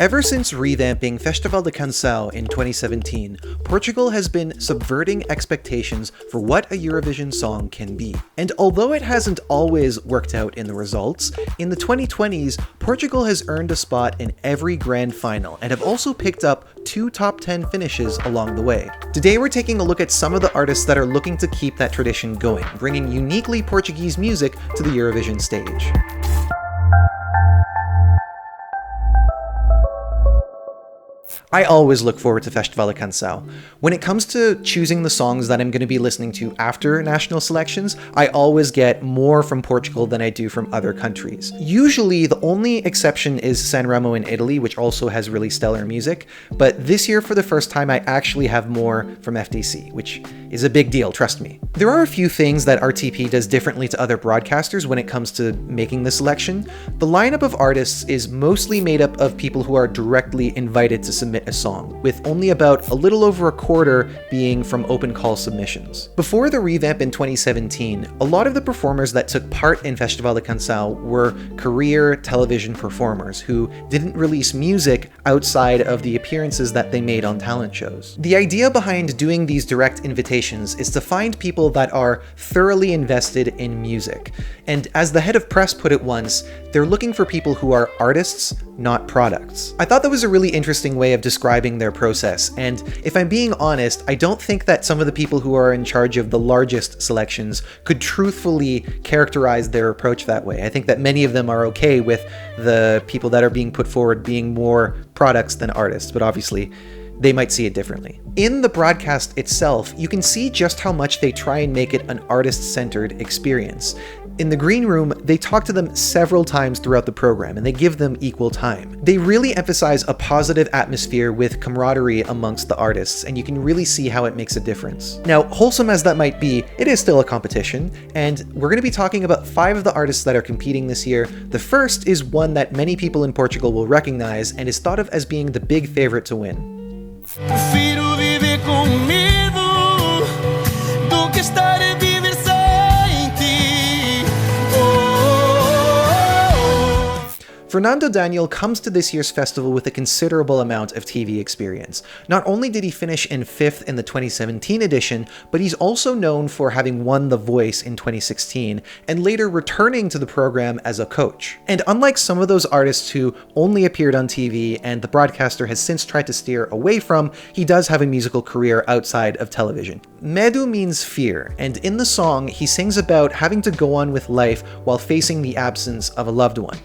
Ever since revamping Festival de Canção in 2017, Portugal has been subverting expectations for what a Eurovision song can be. And although it hasn't always worked out in the results, in the 2020s, Portugal has earned a spot in every grand final and have also picked up 2 top 10 finishes along the way. Today we're taking a look at some of the artists that are looking to keep that tradition going, bringing uniquely Portuguese music to the Eurovision stage. I always look forward to Festival de Canção. When it comes to choosing the songs that I'm going to be listening to after national selections, I always get more from Portugal than I do from other countries. Usually, the only exception is Sanremo in Italy, which also has really stellar music, but this year for the first time I actually have more from FDC, which is a big deal, trust me. There are a few things that RTP does differently to other broadcasters when it comes to making the selection. The lineup of artists is mostly made up of people who are directly invited to submit a song, with only about a little over a quarter being from open call submissions. Before the revamp in 2017, a lot of the performers that took part in Festival de Canção were career television performers who didn't release music outside of the appearances that they made on talent shows. The idea behind doing these direct invitations is to find people that are thoroughly invested in music. And as the head of press put it once, they're looking for people who are artists, not products. I thought that was a really interesting way of describing their process, and if I'm being honest, I don't think that some of the people who are in charge of the largest selections could truthfully characterize their approach that way. I think that many of them are okay with the people that are being put forward being more products than artists, but obviously they might see it differently. In the broadcast itself, you can see just how much they try and make it an artist-centered experience. In the green room, they talk to them several times throughout the program, and they give them equal time. They really emphasize a positive atmosphere with camaraderie amongst the artists, and you can really see how it makes a difference. Now, wholesome as that might be, it is still a competition, and we're going to be talking about 5 of the artists that are competing this year. The first is one that many people in Portugal will recognize, and is thought of as being the big favorite to win. Prefiro viver com medo do que estar a viver sem ti. Fernando Daniel comes to this year's festival with a considerable amount of TV experience. Not only did he finish in 5th in the 2017 edition, but he's also known for having won The Voice in 2016, and later returning to the program as a coach. And unlike some of those artists who only appeared on TV and the broadcaster has since tried to steer away from, he does have a musical career outside of television. Medo means fear, and in the song, he sings about having to go on with life while facing the absence of a loved one.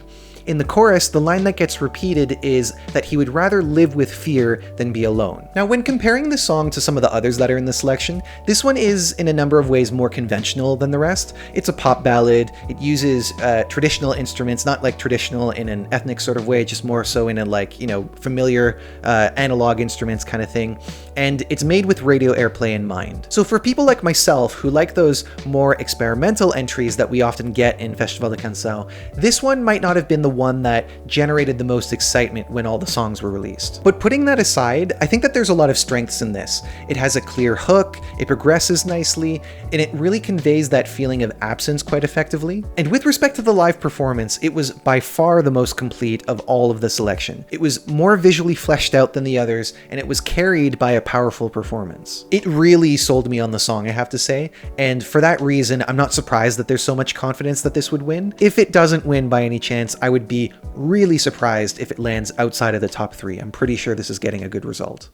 In the chorus, the line that gets repeated is that he would rather live with fear than be alone. Now, when comparing the song to some of the others that are in the selection, this one is in a number of ways more conventional than the rest. It's a pop ballad, it uses traditional instruments, not like traditional in an ethnic sort of way, just more so in a familiar analog instruments kind of thing, and it's made with radio airplay in mind. So for people like myself who like those more experimental entries that we often get in Festival de Canção, this one might not have been the one that generated the most excitement when all the songs were released. But putting that aside, I think that there's a lot of strengths in this. It has a clear hook, it progresses nicely, and it really conveys that feeling of absence quite effectively. And with respect to the live performance, it was by far the most complete of all of the selection. It was more visually fleshed out than the others, and it was carried by a powerful performance. It really sold me on the song, I have to say, and for that reason, I'm not surprised that there's so much confidence that this would win. If it doesn't win by any chance, I would be really surprised if it lands outside of the top 3. I'm pretty sure this is getting a good result.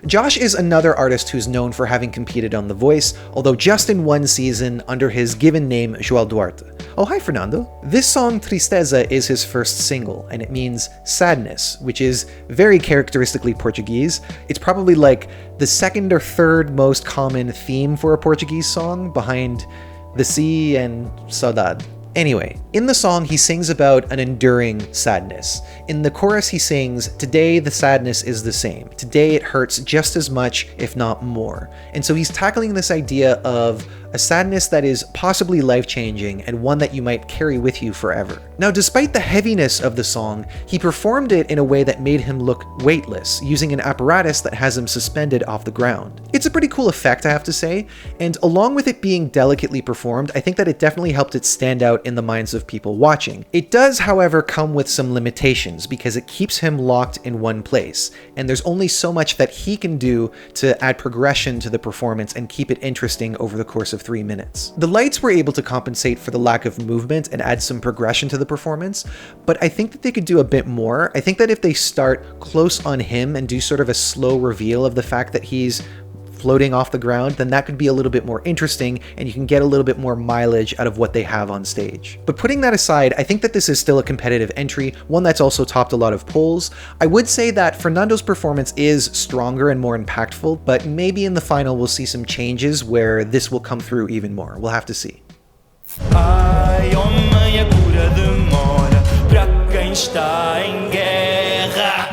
Josh is another artist who's known for having competed on The Voice, although just in one season under his given name João Duarte. Oh, hi Fernando. This song Tristeza is his first single, and it means sadness, which is very characteristically Portuguese. It's probably like the second or third most common theme for a Portuguese song, behind the sea and saudade. Anyway, in the song he sings about an enduring sadness. In the chorus he sings, "Today the sadness is the same. Today it hurts just as much, if not more." And so he's tackling this idea of a sadness that is possibly life-changing and one that you might carry with you forever. Now, despite the heaviness of the song, he performed it in a way that made him look weightless, using an apparatus that has him suspended off the ground. It's a pretty cool effect, I have to say, and along with it being delicately performed, I think that it definitely helped it stand out in the minds of people watching. It does, however, come with some limitations because it keeps him locked in one place, and there's only so much that he can do to add progression to the performance and keep it interesting over the course of 3 minutes. The lights were able to compensate for the lack of movement and add some progression to the performance, but I think that they could do a bit more. I think that if they start close on him and do sort of a slow reveal of the fact that he's floating off the ground, then that could be a little bit more interesting and you can get a little bit more mileage out of what they have on stage. But putting that aside, I think that this is still a competitive entry, one that's also topped a lot of polls. I would say that Fernando's performance is stronger and more impactful, but maybe in the final we'll see some changes where this will come through even more. We'll have to see. Ai, homem, a cura demora para quem está em guerra.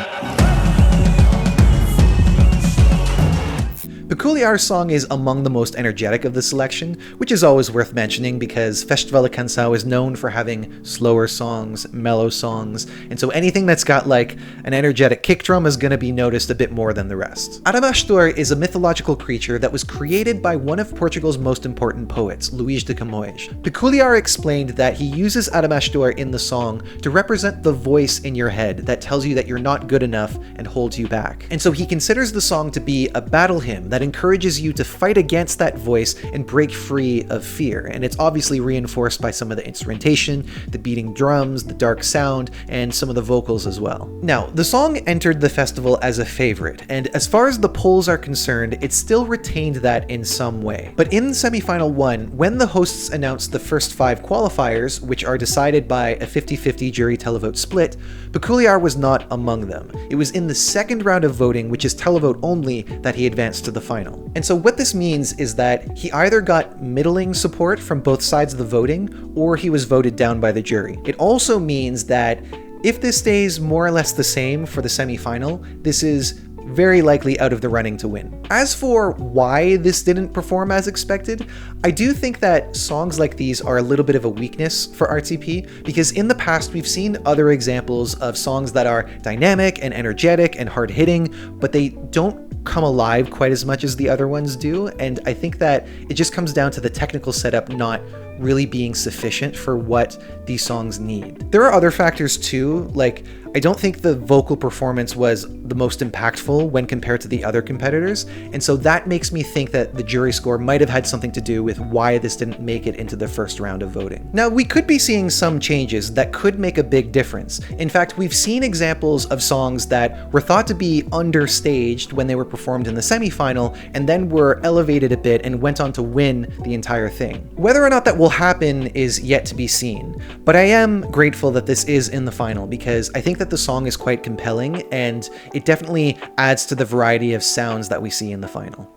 Peculiar's song is among the most energetic of the selection, which is always worth mentioning because Festival da Canção is known for having slower songs, mellow songs, and so anything that's got like an energetic kick drum is going to be noticed a bit more than the rest. Adamastor is a mythological creature that was created by one of Portugal's most important poets, Luís de Camões. Peculiar explained that he uses Adamastor in the song to represent the voice in your head that tells you that you're not good enough and holds you back. And so he considers the song to be a battle hymn that encourages you to fight against that voice and break free of fear. And it's obviously reinforced by some of the instrumentation, the beating drums, the dark sound, and some of the vocals as well. Now, the song entered the festival as a favorite, and as far as the polls are concerned, it still retained that in some way. But in semifinal 1, when the hosts announced the first 5 qualifiers, which are decided by a 50-50 jury televote split, Peculiar was not among them. It was in the second round of voting, which is televote only, that he advanced to the final. And so what this means is that he either got middling support from both sides of the voting, or he was voted down by the jury. It also means that if this stays more or less the same for the semifinal, this is very likely out of the running to win. As for why this didn't perform as expected, I do think that songs like these are a little bit of a weakness for RTP, because in the past we've seen other examples of songs that are dynamic and energetic and hard-hitting, but they don't come alive quite as much as the other ones do, and I think that it just comes down to the technical setup not really being sufficient for what these songs need. There are other factors too, like I don't think the vocal performance was the most impactful when compared to the other competitors, and so that makes me think that the jury score might have had something to do with why this didn't make it into the first round of voting. Now, we could be seeing some changes that could make a big difference. In fact, we've seen examples of songs that were thought to be understaged when they were performed in the semifinal, and then were elevated a bit and went on to win the entire thing. Whether or not that will happen is yet to be seen, but I am grateful that this is in the final because I think that the song is quite compelling and it definitely adds to the variety of sounds that we see in the final.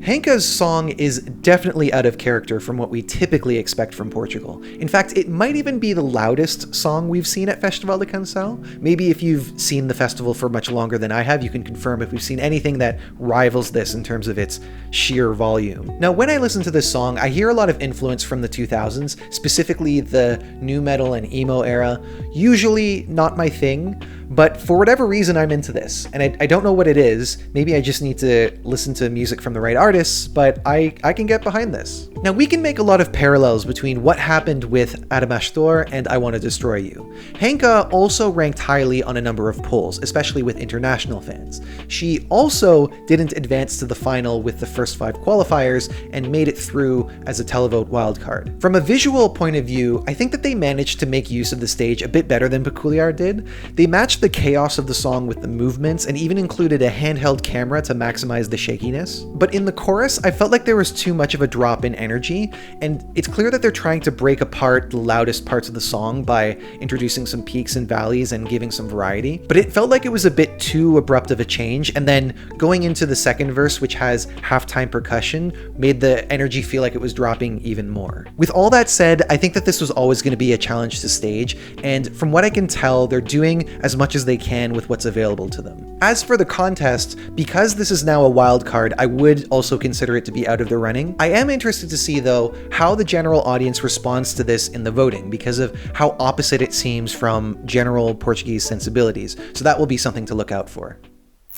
Henka's song is definitely out of character from what we typically expect from Portugal. In fact, it might even be the loudest song we've seen at Festival da Canção. Maybe if you've seen the festival for much longer than I have, you can confirm if we've seen anything that rivals this in terms of its sheer volume. Now, when I listen to this song, I hear a lot of influence from the 2000s, specifically the nu metal and emo era. Usually not my thing, but for whatever reason, I'm into this. And I don't know what it is. Maybe I just need to listen to music from the right artists, but I can get behind this. Now, we can make a lot of parallels between what happened with Adamastor and I Want to Destroy You. Henka also ranked highly on a number of polls, especially with international fans. She also didn't advance to the final with the first 5 qualifiers and made it through as a televote wildcard. From a visual point of view, I think that they managed to make use of the stage a bit better than Peculiar did. They matched the chaos of the song with the movements and even included a handheld camera to maximize the shakiness. But in the chorus, I felt like there was too much of a drop in energy, and it's clear that they're trying to break apart the loudest parts of the song by introducing some peaks and valleys and giving some variety. But it felt like it was a bit too abrupt of a change, and then going into the second verse, which has halftime percussion, made the energy feel like it was dropping even more. With all that said, I think that this was always going to be a challenge to stage, and from what I can tell, they're doing as much as they can with what's available to them. As for the contest, because this is now a wild card, I would also consider it to be out of the running. I am interested to see, though, how the general audience responds to this in the voting, because of how opposite it seems from general Portuguese sensibilities, so that will be something to look out for.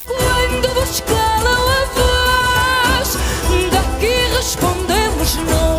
Quando vos calam a voz, daqui respondemos nós.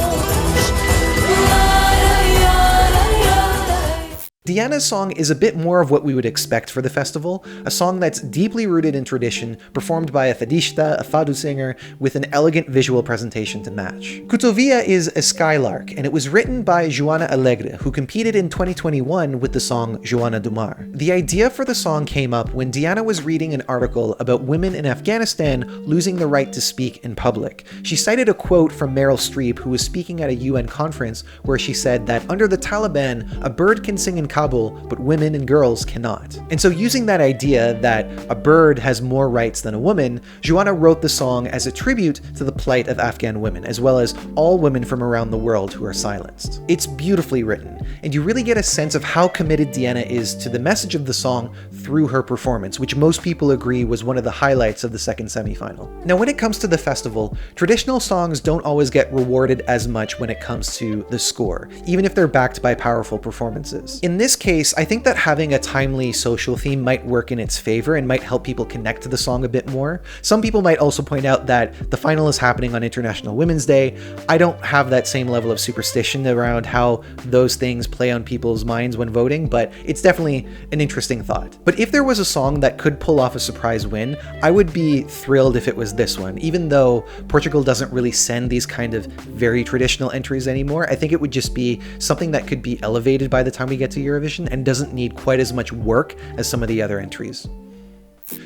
Diana's song is a bit more of what we would expect for the festival, a song that's deeply rooted in tradition, performed by a fadista, a fado singer, with an elegant visual presentation to match. Cotovia is a skylark, and it was written by Joana Alegre, who competed in 2021 with the song Joana do Mar. The idea for the song came up when Diana was reading an article about women in Afghanistan losing the right to speak in public. She cited a quote from Meryl Streep, who was speaking at a UN conference, where she said that under the Taliban, a bird can sing in Kabul, but women and girls cannot. And so using that idea that a bird has more rights than a woman, Joana wrote the song as a tribute to the plight of Afghan women, as well as all women from around the world who are silenced. It's beautifully written, and you really get a sense of how committed Diana is to the message of the song through her performance, which most people agree was one of the highlights of the second semifinal. Now, when it comes to the festival, traditional songs don't always get rewarded as much when it comes to the score, even if they're backed by powerful performances. In this case, I think that having a timely social theme might work in its favor and might help people connect to the song a bit more. Some people might also point out that the final is happening on International Women's Day. I don't have that same level of superstition around how those things play on people's minds when voting, but it's definitely an interesting thought. But if there was a song that could pull off a surprise win, I would be thrilled if it was this one. Even though Portugal doesn't really send these kind of very traditional entries anymore, I think it would just be something that could be elevated by the time we get to Eurovision and doesn't need quite as much work as some of the other entries.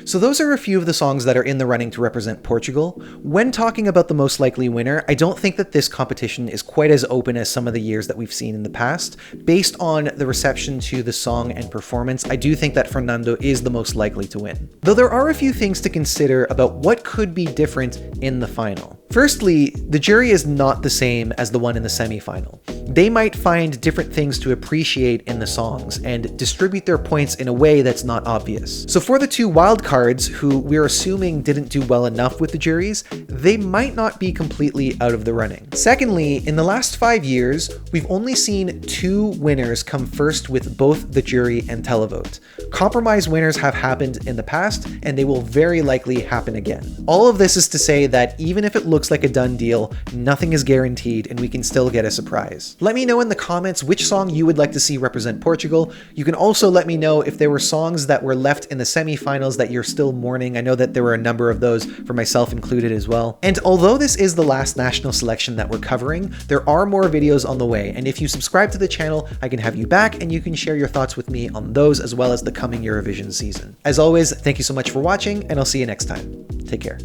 So those are a few of the songs that are in the running to represent Portugal. When talking about the most likely winner, I don't think that this competition is quite as open as some of the years that we've seen in the past. Based on the reception to the song and performance, I do think that Fernando is the most likely to win. Though there are a few things to consider about what could be different in the final. Firstly, the jury is not the same as the one in the semi-final. They might find different things to appreciate in the songs and distribute their points in a way that's not obvious. So for the two wildcards, who we're assuming didn't do well enough with the juries, they might not be completely out of the running. Secondly, in the last 5 years, we've only seen 2 winners come first with both the jury and televote. Compromise winners have happened in the past, and they will very likely happen again. All of this is to say that even if it looks like a done deal, nothing is guaranteed and we can still get a surprise. Let me know in the comments which song you would like to see represent Portugal. You can also let me know if there were songs that were left in the semi-finals that you're still mourning. I know that there were a number of those, for myself included as well. And although this is the last national selection that we're covering, there are more videos on the way, and if you subscribe to the channel, I can have you back and you can share your thoughts with me on those as well as the coming Eurovision season. As always, thank you so much for watching, and I'll see you next time. Take care.